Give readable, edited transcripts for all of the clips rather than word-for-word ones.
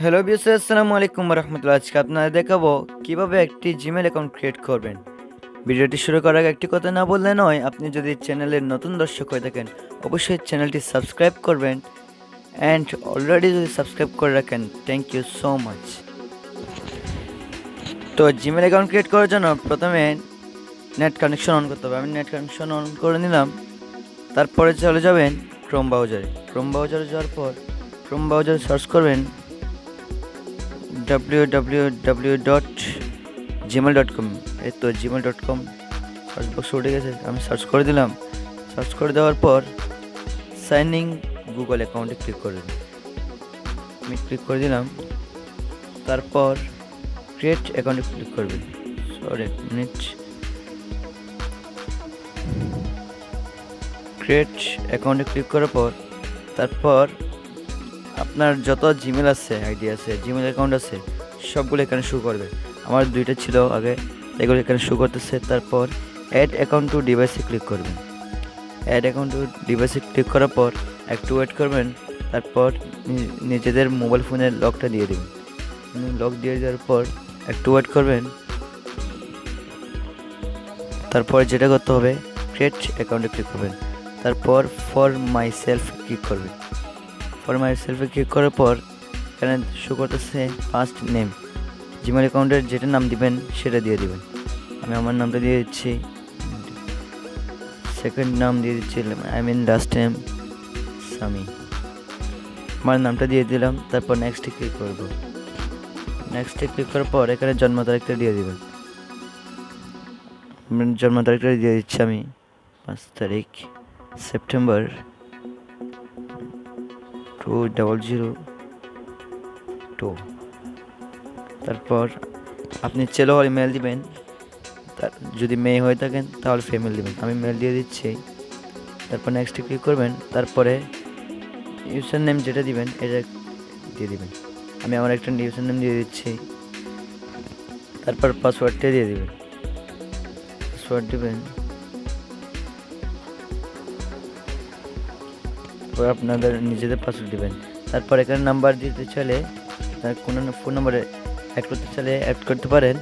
Hello বিয়াস, আসসালামু আলাইকুম রহমতুল্লাহ। আজকে আপনারা দেখাবো কিভাবে একটি জিমেল অ্যাকাউন্ট ক্রিয়েট করবেন। ভিডিওটি শুরু করার আগে একটি কথা না বললে নয়, আপনি যদি চ্যানেলের নতুন দর্শক হয়ে থাকেন অবশ্যই চ্যানেলটি সাবস্ক্রাইব করবেন, অ্যান্ড অলরেডি যদি সাবস্ক্রাইব করে রাখেন থ্যাংক ইউ সো মাচ। তো জিমেল অ্যাকাউন্ট ক্রিয়েট করার জন্য প্রথমে নেট কানেকশন অন করতে হবে। আমি নেট কানেকশন অন করে নিলাম। তারপরে চলে যাবেন ক্রোম ব্রাউজারে যাওয়ার পর ক্রোম ব্রাউজারে সার্চ করবেন www.gmail.com। এই তো gmail.com সার্চ বক্সে উঠে গেছে, আমি সার্চ করে দিলাম। সার্চ করে দেওয়ার পর সাইন ইন গুগল অ্যাকাউন্টে ক্লিক করবেন। আমি ক্লিক করে দিলাম। তারপর ক্রিয়েট অ্যাকাউন্টে ক্লিক করবেন। এক মিনিট। ক্রিয়েট অ্যাকাউন্টে ক্লিক করার পর তারপর আপনার যত জিমেল আছে, আইডি আছে, জিমেল অ্যাকাউন্ট আছে, সবগুলো এখানে শো করবে। আমার দুইটা ছিল আগে, এগুলো এখানে শো করতেছে। তারপর অ্যাড অ্যাকাউন্ট টু ডিভাইসে ক্লিক করবেন। অ্যাড অ্যাকাউন্ট টু ডিভাইসে ক্লিক করার পর একটু ওয়েট করবেন। তারপর নিজেদের মোবাইল ফোনের লকটা দিয়ে দেবেন। লক দিয়ে দেওয়ার পর একটু ওয়েট করবেন। তারপর যেটা করতে হবে, ক্রিয়েট অ্যাকাউন্টে ক্লিক করবেন। তারপর ফর মাই সেলফ ক্লিক করবেন। ফর মাই সেলফে ক্লিক করার পর এখানে শো করতেছে ফার্স্ট নেম। জিমেল অ্যাকাউন্টের যেটা নাম দিবেন সেটা দিয়ে দিবেন। আমি আমার নামটা দিয়ে দিচ্ছি। সেকেন্ড নাম দিয়ে দিচ্ছি, লাস্ট নেম সামি। আমার নামটা দিয়ে দিলাম। তারপর নেক্সটে ক্লিক করব। নেক্সটে ক্লিক করার পর এখানে জন্ম তারিখটা দিয়ে দেবেন। জন্ম তারিখটা দিয়ে দিচ্ছি আমি 5 তারিখ সেপ্টেম্বর 2002। তারপর আপনি ছেলে হলে মেল দিবেন, যদি মেয়ে হয়ে থাকেন তাহলে ফিমেল দিবেন। আমি মেল দিয়ে দিচ্ছি। তারপর নেক্সটে ক্লিক করবেন। তারপরে ইউজার নেম যেটা দিবেন এটা দিয়ে দিবেন। আমি আমার একটা ইউজার নেম দিয়ে দিচ্ছি। তারপর পাসওয়ার্ডটা দিয়ে দিবেন। পাসওয়ার্ড দিবেন। তারপর আপনাদের নিজেদের পাসওয়ার্ড দিবেন। তারপর এখানে নাম্বার দিতে চাইলে কোনো ফোন নাম্বারে অ্যাড করতে চাইলে অ্যাড করতে পারেন,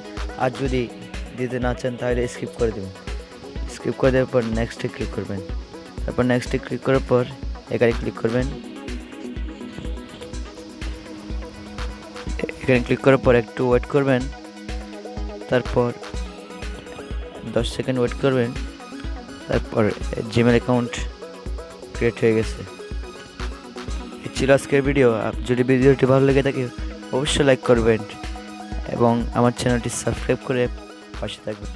আর যদি দিতে না চান তাহলে স্কিপ করে দেবেন। স্কিপ করে দেওয়ার পর নেক্সটে ক্লিক করবেন। তারপর নেক্সটে ক্লিক করার পর এখানে ক্লিক করবেন। এখানে ক্লিক করার পর একটু ওয়েট করবেন। তারপর 10 সেকেন্ড ওয়েট করবেন। তারপর জিমেল অ্যাকাউন্ট ক্রিয়েট হয়ে গেছে। এই ছিল আজকের ভিডিও। যদি ভিডিওটি ভালো লেগে থাকে অবশ্যই লাইক করবেন এবং আমার চ্যানেলটি সাবস্ক্রাইব করে পাশে থাকবেন।